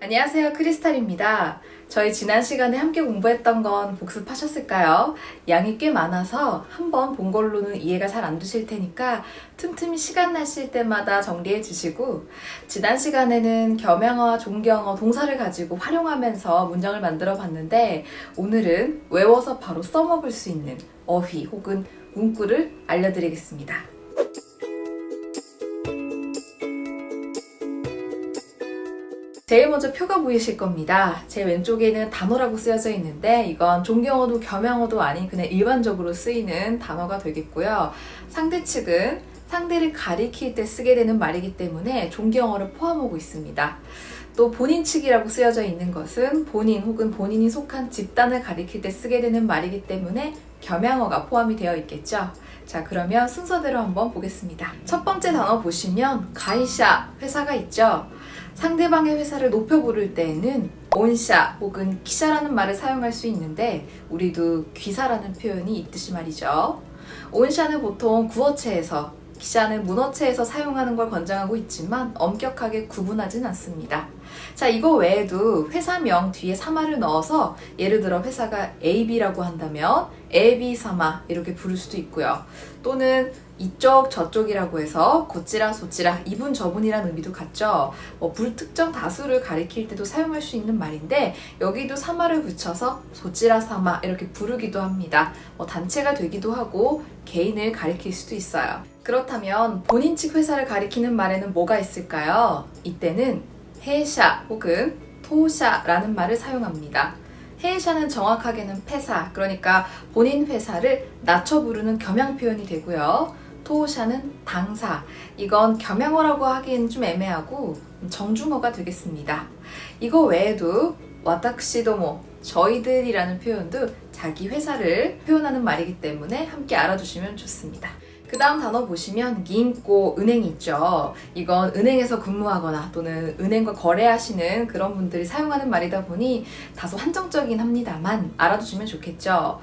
안녕하세요, 크리스탈입니다. 저희 지난 시간에 함께 공부했던 건 복습하셨을까요? 양이 꽤 많아서 한번 본 걸로는 이해가 잘 안 되실 테니까 틈틈이 시간 나실 때마다 정리해 주시고, 지난 시간에는 겸양어와 존경어, 동사를 가지고 활용하면서 문장을 만들어 봤는데, 오늘은 외워서 바로 써먹을 수 있는 어휘 혹은 문구를 알려드리겠습니다. 제일 먼저 표가 보이실 겁니다. 제 왼쪽에는 단어라고 쓰여져 있는데 이건 존경어도 겸양어도 아닌 그냥 일반적으로 쓰이는 단어가 되겠고요. 상대 측은 상대를 가리킬 때 쓰게 되는 말이기 때문에 존경어를 포함하고 있습니다. 또 본인 측이라고 쓰여져 있는 것은 본인 혹은 본인이 속한 집단을 가리킬 때 쓰게 되는 말이기 때문에 겸양어가 포함이 되어 있겠죠. 자, 그러면 순서대로 한번 보겠습니다. 첫 번째 단어 보시면 가이샤, 회사가 있죠. 상대방의 회사를 높여 부를 때에는 온샤 혹은 기샤라는 말을 사용할 수 있는데 우리도 귀사라는 표현이 있듯이 말이죠. 온샤는 보통 구어체에서, 기샤는 문어체에서 사용하는 걸 권장하고 있지만 엄격하게 구분하진 않습니다. 자, 이거 외에도 회사명 뒤에 사마를 넣어서 예를 들어 회사가 AB라고 한다면 에비사마 이렇게 부를 수도 있고요. 또는 이쪽 저쪽이라고 해서 고찌라 소찌라 이분 저분이라는 의미도 같죠. 불특정 다수를 가리킬 때도 사용할 수 있는 말인데 여기도 사마를 붙여서 소찌라 사마 이렇게 부르기도 합니다. 단체가 되기도 하고 개인을 가리킬 수도 있어요. 그렇다면 본인 측 회사를 가리키는 말에는 뭐가 있을까요? 이때는 회사 혹은 토샤라는 말을 사용합니다. 회사는 정확하게는 폐사, 그러니까 본인 회사를 낮춰 부르는 겸양 표현이 되고요. 토샤는 당사, 이건 겸양어라고 하기엔 좀 애매하고 정중어가 되겠습니다. 이거 외에도 와타쿠시도모, 저희들이라는 표현도 자기 회사를 표현하는 말이기 때문에 함께 알아두시면 좋습니다. 그 다음 단어 보시면 긴코, 은행이 있죠. 이건 은행에서 근무하거나 또는 은행과 거래하시는 그런 분들이 사용하는 말이다 보니 다소 한정적이긴 합니다만 알아두시면 좋겠죠.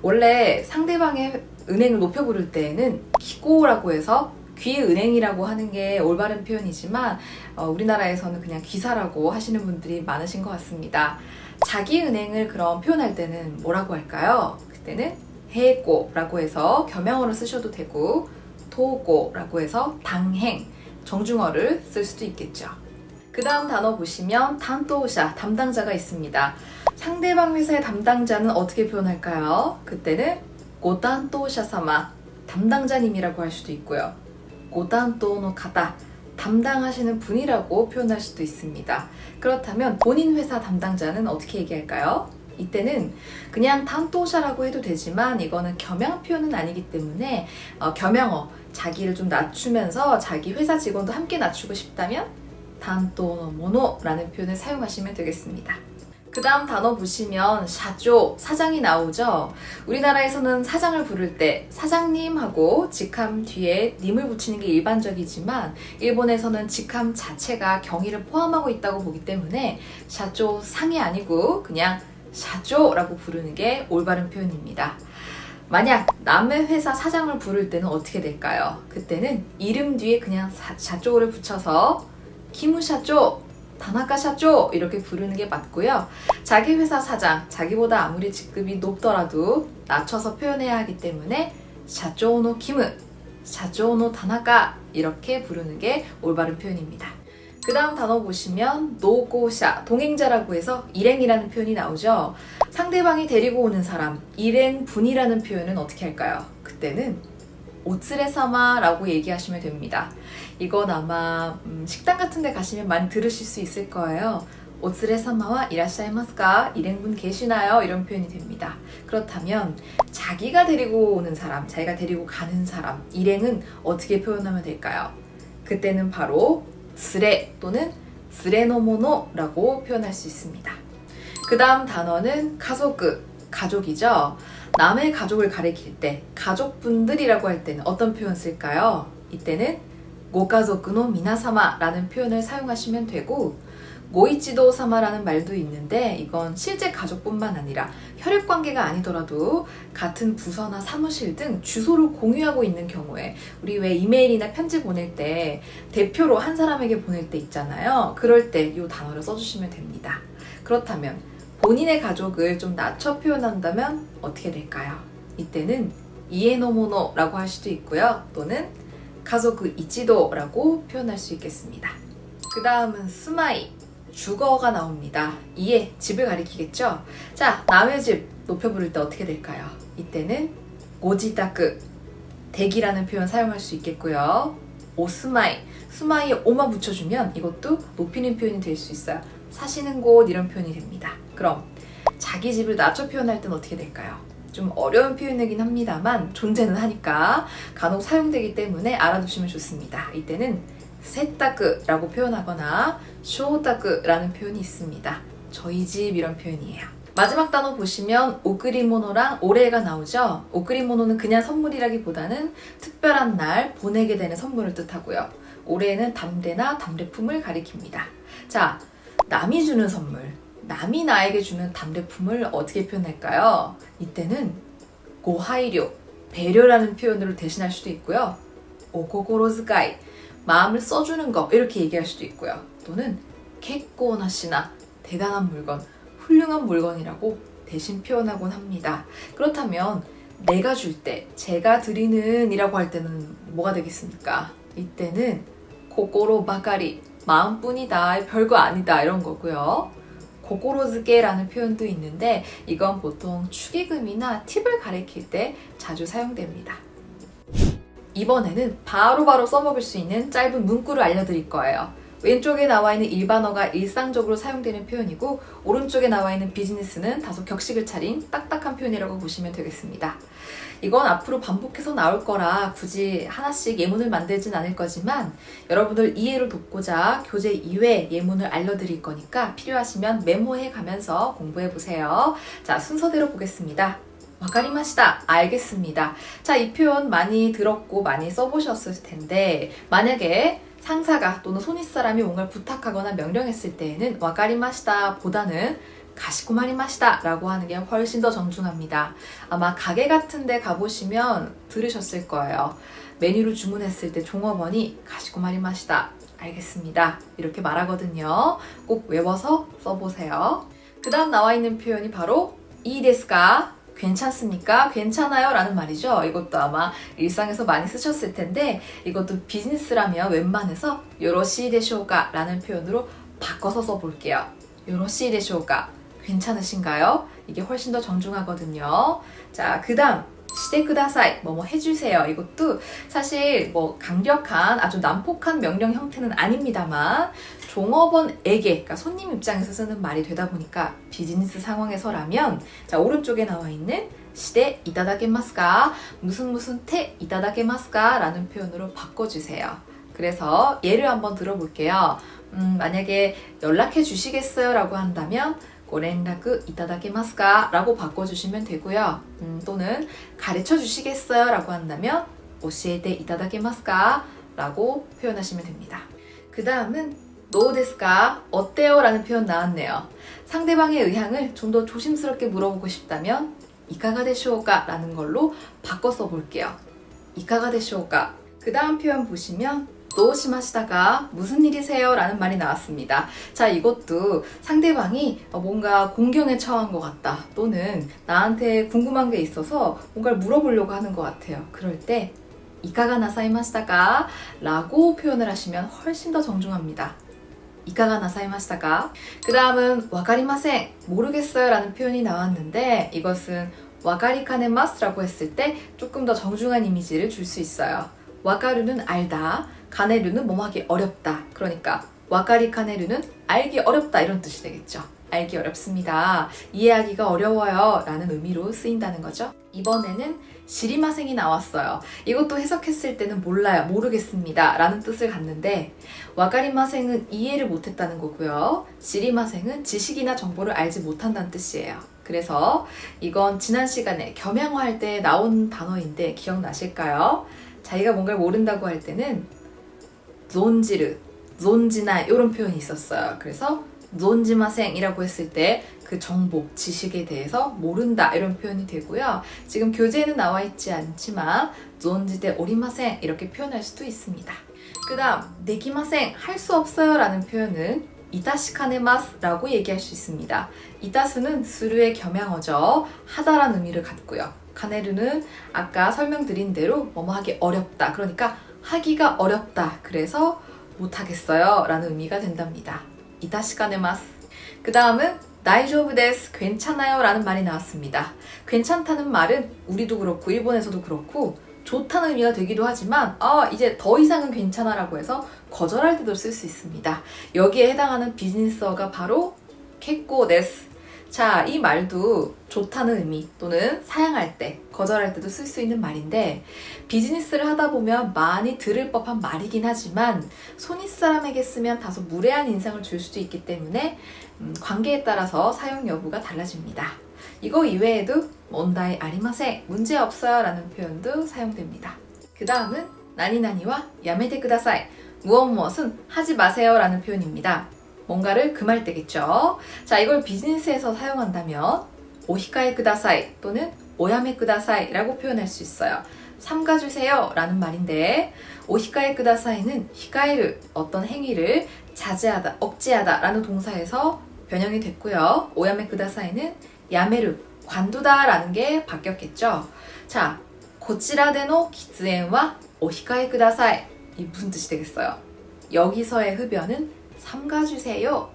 원래 상대방의 은행을 높여 부를 때에는 기고라고 해서 귀은행이라고 하는 게 올바른 표현이지만 우리나라에서는 그냥 귀사라고 하시는 분들이 많으신 것 같습니다. 자기 은행을 그럼 표현할 때는 뭐라고 할까요? 그때는 해고라고 해서 겸양어를 쓰셔도 되고 도고라고 해서 당행, 정중어를 쓸 수도 있겠죠. 그 다음 단어 보시면 단토샤, 담당자가 있습니다. 상대방 회사의 담당자는 어떻게 표현할까요? 그때는 고단토샤사마, 담당자님이라고 할 수도 있고요. 고단토노 카타, 담당하시는 분이라고 표현할 수도 있습니다. 그렇다면 본인 회사 담당자는 어떻게 얘기할까요? 이때는 그냥 단토샤라고 해도 되지만 이거는 겸양 표현은 아니기 때문에 겸양어, 자기를 좀 낮추면서 자기 회사 직원도 함께 낮추고 싶다면 단토노모노라는 표현을 사용하시면 되겠습니다. 그 다음 단어 보시면 샤조, 사장이 나오죠. 우리나라에서는 사장을 부를 때 사장님하고 직함 뒤에 님을 붙이는 게 일반적이지만 일본에서는 직함 자체가 경의를 포함하고 있다고 보기 때문에 샤조 상이 아니고 그냥 샤조라고 부르는 게 올바른 표현입니다. 만약 남의 회사 사장을 부를 때는 어떻게 될까요? 그때는 이름 뒤에 그냥 샤조를 붙여서 키무 샤조, 다나카 샤조 이렇게 부르는 게 맞고요. 자기 회사 사장, 자기보다 아무리 직급이 높더라도 낮춰서 표현해야 하기 때문에 샤조노 키무, 샤조노 다나카 이렇게 부르는 게 올바른 표현입니다. 그 다음 단어 보시면 노고샤, 동행자라고 해서 일행이라는 표현이 나오죠. 상대방이 데리고 오는 사람, 일행분이라는 표현은 어떻게 할까요? 그때는 오츠레사마라고 얘기하시면 됩니다. 이건 아마 식당 같은 데 가시면 많이 들으실 수 있을 거예요. 오츠레사마와 이라샤이마스까? 일행분 계시나요? 이런 표현이 됩니다. 그렇다면 자기가 데리고 오는 사람, 자기가 데리고 가는 사람, 일행은 어떻게 표현하면 될까요? 그때는 바로 스레 또는 스레노모노라고 표현할 수 있습니다. 그 다음 단어는 가소크, 가족이죠. 남의 가족을 가리킬 때 가족분들이라고 할 때는 어떤 표현 쓸까요? 이때는 고가족노 미나사마라는 표현을 사용하시면 되고 모이치도 사마라는 말도 있는데 이건 실제 가족뿐만 아니라 혈육관계가 아니더라도 같은 부서나 사무실 등 주소를 공유하고 있는 경우에 우리 왜 이메일이나 편지 보낼 때 대표로 한 사람에게 보낼 때 있잖아요. 그럴 때 이 단어를 써주시면 됩니다. 그렇다면 본인의 가족을 좀 낮춰 표현한다면 어떻게 될까요? 이때는 이에노모노라고 할 수도 있고요. 또는 가족 이치도라고 표현할 수 있겠습니다. 그 다음은 스마이, 주거가 나옵니다. 이에 집을 가리키겠죠? 자, 남의 집 높여 부를 때 어떻게 될까요? 이때는 고지타크, 댁이라는 표현 사용할 수 있겠고요. 오스마이, 스마이에 오마 붙여주면 이것도 높이는 표현이 될 수 있어요. 사시는 곳 이런 표현이 됩니다. 그럼 자기 집을 낮춰 표현할 땐 어떻게 될까요? 좀 어려운 표현이긴 합니다만 존재는 하니까 간혹 사용되기 때문에 알아두시면 좋습니다. 이때는 세타크라고 표현하거나 쇼타크라는 표현이 있습니다. 저희 집 이런 표현이에요. 마지막 단어 보시면 오크리모노랑 오레가 나오죠. 오크리모노는 그냥 선물이라기보다는 특별한 날 보내게 되는 선물을 뜻하고요. 오레는 담대나 담대품을 가리킵니다. 자, 남이 주는 선물, 남이 나에게 주는 담대품을 어떻게 표현할까요? 이때는 고하이료, 배려라는 표현으로 대신할 수도 있고요. 오코고로즈가이, 마음을 써주는 거 이렇게 얘기할 수도 있고요. 또는 켓고나시나, 대단한 물건, 훌륭한 물건이라고 대신 표현하곤 합니다. 그렇다면 내가 줄 때, 제가 드리는 이라고 할 때는 뭐가 되겠습니까? 이때는 고고로 바카리, 마음뿐이다, 별거 아니다 이런 거고요. 고고로즈게라는 표현도 있는데 이건 보통 축의금이나 팁을 가리킬 때 자주 사용됩니다. 이번에는 바로바로 써먹을 수 있는 짧은 문구를 알려드릴 거예요. 왼쪽에 나와 있는 일반어가 일상적으로 사용되는 표현이고 오른쪽에 나와 있는 비즈니스는 다소 격식을 차린 딱딱한 표현이라고 보시면 되겠습니다. 이건 앞으로 반복해서 나올 거라 굳이 하나씩 예문을 만들진 않을 거지만 여러분들 이해를 돕고자 교재 이외 예문을 알려드릴 거니까 필요하시면 메모해 가면서 공부해 보세요. 자, 순서대로 보겠습니다. 와카리마시다. 알겠습니다. 자, 이 표현 많이 들었고 많이 써보셨을 텐데 만약에 상사가 또는 손윗사람이 뭔가를 부탁하거나 명령했을 때에는 와카리마시다 보다는 가시코마리마시다 라고 하는 게 훨씬 더 정중합니다. 아마 가게 같은 데 가보시면 들으셨을 거예요. 메뉴를 주문했을 때 종업원이 가시코마리마시다. 알겠습니다. 이렇게 말하거든요. 꼭 외워서 써보세요. 그 다음 나와 있는 표현이 바로 이데스까? 괜찮습니까? 괜찮아요? 라는 말이죠. 이것도 아마 일상에서 많이 쓰셨을 텐데 이것도 비즈니스라면 웬만해서 요로시 데쇼가 라는 표현으로 바꿔서 써볼게요. 요로시 데쇼가 괜찮으신가요? 이게 훨씬 더 정중하거든요. 자, 그 다음 시데쿠다사이 뭐뭐 해주세요. 이것도 사실 뭐 강력한 아주 난폭한 명령 형태는 아닙니다만 종업원에게 그러니까 손님 입장에서 쓰는 말이 되다 보니까 비즈니스 상황에서라면 자, 오른쪽에 나와 있는 시대 이타다케마스까 무슨 테 이타다케마스까 라는 표현으로 바꿔주세요. 그래서 예를 한번 들어볼게요. 만약에 연락해 주시겠어요? 라고 한다면 고連絡 이타다케마스까? 라고 바꿔주시면 되고요. 또는 가르쳐 주시겠어요? 라고 한다면 教えて 이타다케마스까? 라고 표현하시면 됩니다. 그 다음은 노데스까? 어때요? 라는 표현 나왔네요. 상대방의 의향을 좀 더 조심스럽게 물어보고 싶다면 이카가 데쇼우까? 라는 걸로 바꿔 써볼게요. 이카가 데쇼우까? 그 다음 표현 보시면 도우시마시다가 무슨 일이세요? 라는 말이 나왔습니다. 자, 이것도 상대방이 뭔가 공경에 처한 것 같다 또는 나한테 궁금한 게 있어서 뭔가를 물어보려고 하는 것 같아요. 그럴 때 이카가 나사이마시다가 라고 표현을 하시면 훨씬 더 정중합니다. 이카가 나사이마시다가 그 다음은 와카리마센 모르겠어요 라는 표현이 나왔는데 이것은 와카리카네마스 라고 했을 때 조금 더 정중한 이미지를 줄 수 있어요. 와카루는 알다, 카네루는 뭐뭐하기 어렵다. 그러니까 와카리 카네루는 알기 어렵다 이런 뜻이 되겠죠. 알기 어렵습니다. 이해하기가 어려워요 라는 의미로 쓰인다는 거죠. 이번에는 시리마생이 나왔어요. 이것도 해석했을 때는 몰라요, 모르겠습니다 라는 뜻을 갖는데 와카리마생은 이해를 못했다는 거고요. 시리마생은 지식이나 정보를 알지 못한다는 뜻이에요. 그래서 이건 지난 시간에 겸양어할 때 나온 단어인데 기억나실까요? 자기가 뭔가를 모른다고 할 때는 존지르, 존지나 이런 표현이 있었어요. 그래서 존지마생이라고 했을 때 그 정보, 지식에 대해서 모른다 이런 표현이 되고요. 지금 교재에는 나와 있지 않지만 존지데 오리마생 이렇게 표현할 수도 있습니다. 그 다음 네기마생 할 수 없어요 라는 표현은 이타시카네마스 라고 얘기할 수 있습니다. 이타스는 스루의 겸양어죠. 하다라는 의미를 갖고요. 카네르는 아까 설명드린 대로 뭐뭐 하기 어렵다. 그러니까 하기가 어렵다. 그래서 못하겠어요 라는 의미가 된답니다. 이타시카네마스. 그 다음은 다이조부 데스, 괜찮아요 라는 말이 나왔습니다. 괜찮다는 말은 우리도 그렇고 일본에서도 그렇고 좋다는 의미가 되기도 하지만 이제 더 이상은 괜찮아 라고 해서 거절할 때도 쓸 수 있습니다. 여기에 해당하는 비즈니스어가 바로 켓고 데스. 자, 이 말도 좋다는 의미 또는 사양할 때, 거절할 때도 쓸 수 있는 말인데 비즈니스를 하다 보면 많이 들을 법한 말이긴 하지만 손윗 사람에게 쓰면 다소 무례한 인상을 줄 수도 있기 때문에 관계에 따라서 사용 여부가 달라집니다. 이거 이외에도問題 아리마생, 문제 없어요 라는 표현도 사용됩니다. 그 다음은 나니나니와 야메테 쿠다사이, 무엇무엇은 하지 마세요 라는 표현입니다. 뭔가를 금할 때겠죠. 자, 이걸 비즈니스에서 사용한다면 오히카에 쿠다사이 또는 오야메 쿠다사이 라고 표현할 수 있어요. 삼가주세요 라는 말인데 오히카에 쿠다사이는 히카에르, 어떤 행위를 자제하다, 억제하다 라는 동사에서 변형이 됐고요. 오야메 쿠다사이는 야메르, 관두다 라는 게 바뀌었겠죠. 자, 고치라데노 기츠엔와 오히카에 쿠다사이, 이 무슨 뜻이 되겠어요? 여기서의 흡연은 삼가주세요.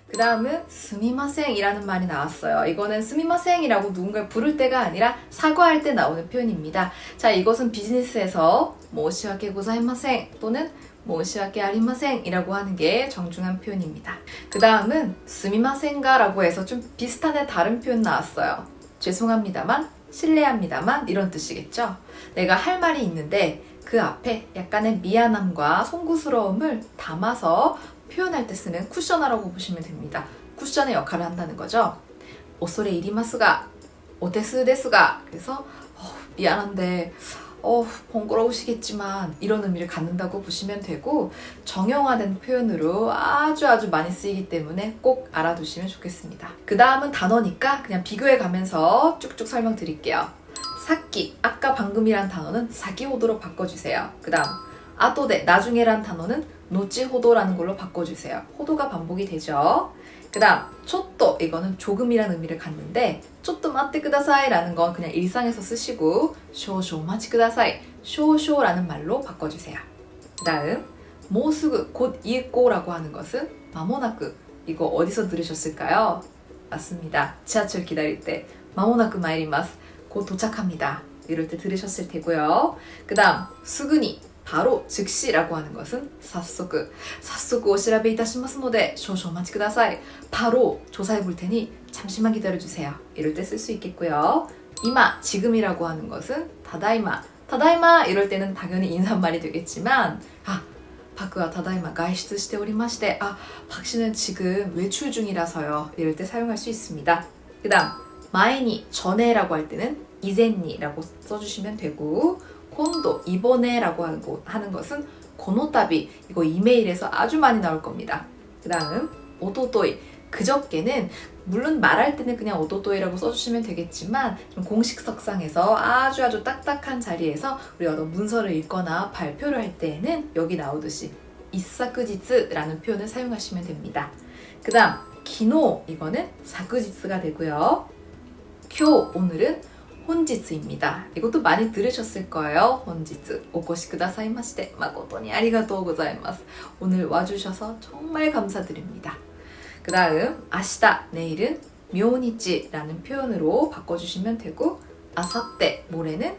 그 다음은 스미마생 이라는 말이 나왔어요. 이거는 스미마생 이라고 누군가를 부를 때가 아니라 사과할 때 나오는 표현입니다. 자, 이것은 비즈니스에서 모시와케 고자이마생 또는 모시와케 아리마생 이라고 하는 게 정중한 표현입니다. 그 다음은 스미마생가 라고 해서 좀 비슷한데 다른 표현 나왔어요. 죄송합니다만, 실례합니다만 이런 뜻이겠죠. 내가 할 말이 있는데 그 앞에 약간의 미안함과 송구스러움을 담아서 표현할 때 쓰는 쿠셔너라고 보시면 됩니다. 쿠션의 역할을 한다는 거죠. 오소레 이리마스가, 오데스 데스가, 그래서 미안한데 번거로우시겠지만 이런 의미를 갖는다고 보시면 되고 정형화된 표현으로 아주 많이 쓰이기 때문에 꼭 알아두시면 좋겠습니다. 그 다음은 단어니까 그냥 비교해 가면서 쭉쭉 설명드릴게요. 사키, 아까 방금이란 단어는 사기호도로 바꿔주세요. 그 다음 아토데, 나중에란 단어는 노치호도라는 걸로 바꿔주세요. 호도가 반복이 되죠. 그 다음 초또, 이거는 조금이라는 의미를 갖는데 초또 마tte 쿠다사이 라는 건 그냥 일상에서 쓰시고 쇼쇼 마치 쿠다사이, 쇼쇼라는 말로 바꿔주세요. 그 다음 모수구, 곧 이윽고 라고 하는 것은 마모나쿠, 이거 어디서 들으셨을까요? 맞습니다. 지하철 기다릴 때 마모나쿠 마이리마스, 곧 도착합니다. 이럴 때 들으셨을 테고요. 그 다음 수구니, 바로 즉시라고 하는 것은 사소쿠 오시라베 이타시마스노데 쇼쇼 마치 쿠다사이, 바로 조사해 볼 테니 잠시만 기다려주세요. 이럴 때 쓸 수 있겠고요. 이마, 지금이라고 하는 것은 타다이마 이럴 때는 당연히 인사말이 되겠지만 박구와 타다이마 가이시트して 오리마시대, 박 씨는 지금 외출 중이라서요. 이럴 때 사용할 수 있습니다. 그 다음 마에니, 전에라고 할 때는 이젠니라고 써주시면 되고 콘도, 이번에 라고 하는 것은 고노타비, 이거 이메일에서 아주 많이 나올 겁니다. 그 다음 오토토이, 그저께는 물론 말할 때는 그냥 오토토이라고 써주시면 되겠지만 좀 공식석상에서 아주 딱딱한 자리에서 우리가 어떤 문서를 읽거나 발표를 할 때에는 여기 나오듯이 이사쿠지츠라는 표현을 사용하시면 됩니다. 그 다음 기노, 이거는 사쿠지츠가 되고요. 쿄, 오늘은 혼지츠입니다. 이것도 많이 들으셨을 거예요. 혼지츠 오코시 쿠다사이마시테 마코토니 아리가토우 고자이마스. 오늘 와주셔서 정말 감사드립니다. 그 다음 아시다, 내일은 묘니치라는 표현으로 바꿔주시면 되고 아사떼, 모레는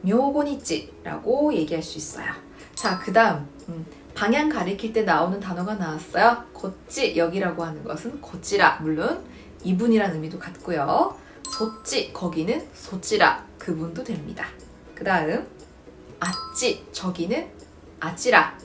묘고니치라고 얘기할 수 있어요. 자, 그 다음 방향 가리킬 때 나오는 단어가 나왔어요. 고치, 여기라고 하는 것은 고치라, 물론 이분이라는 의미도 같고요. 소치, 거기는 소치라, 그분도 됩니다. 그 다음 아찌, 저기는 아찌라,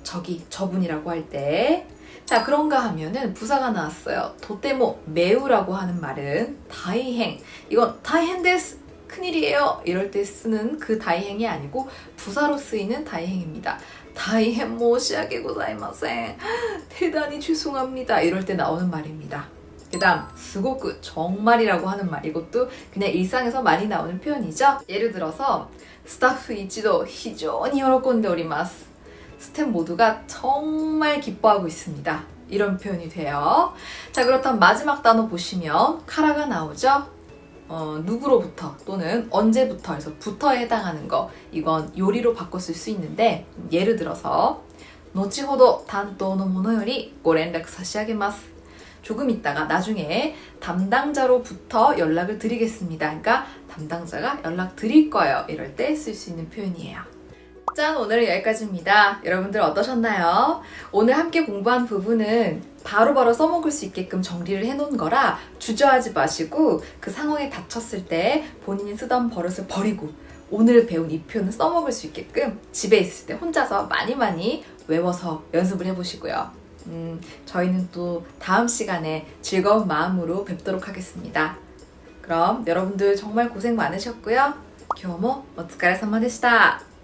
저기, 저분이라고 할 때. 자, 그런가 하면은 부사가 나왔어요. 도테모, 매우라고 하는 말은 다이행, 이건 다이행 데스, 큰일이에요 이럴 때 쓰는 그 다이행이 아니고 부사로 쓰이는 다이행입니다. 다이헨 모시하게 고자이마센. 대단히 죄송합니다. 이럴 때 나오는 말입니다. 그 다음 스고쿠 정말이라고 하는 말, 이것도 그냥 일상에서 많이 나오는 표현이죠. 예를 들어서 스타프 이치도 히조니 요로콘데 오리마스. 스태프 모두가 정말 기뻐하고 있습니다. 이런 표현이 돼요. 자, 그렇다면 마지막 단어 보시면 카라가 나오죠. 누구로부터 또는 언제부터 해서 부터에 해당하는 거, 이건 요리로 바꿔 쓸 수 있는데, 예를 들어서 後ほど 担当の者よりご連絡差し上げます. 조금 있다가 나중에 담당자로부터 연락을 드리겠습니다. 그러니까 담당자가 연락 드릴 거예요. 이럴 때 쓸 수 있는 표현이에요. 짠! 오늘은 여기까지입니다. 여러분들 어떠셨나요? 오늘 함께 공부한 부분은 바로바로 써먹을 수 있게끔 정리를 해놓은 거라 주저하지 마시고 그 상황에 닥쳤을 때 본인이 쓰던 버릇을 버리고 오늘 배운 이 표현을 써먹을 수 있게끔 집에 있을 때 혼자서 많이 외워서 연습을 해보시고요. 저희는 또 다음 시간에 즐거운 마음으로 뵙도록 하겠습니다. 그럼 여러분들 정말 고생 많으셨고요. 今日もお疲れ様でした。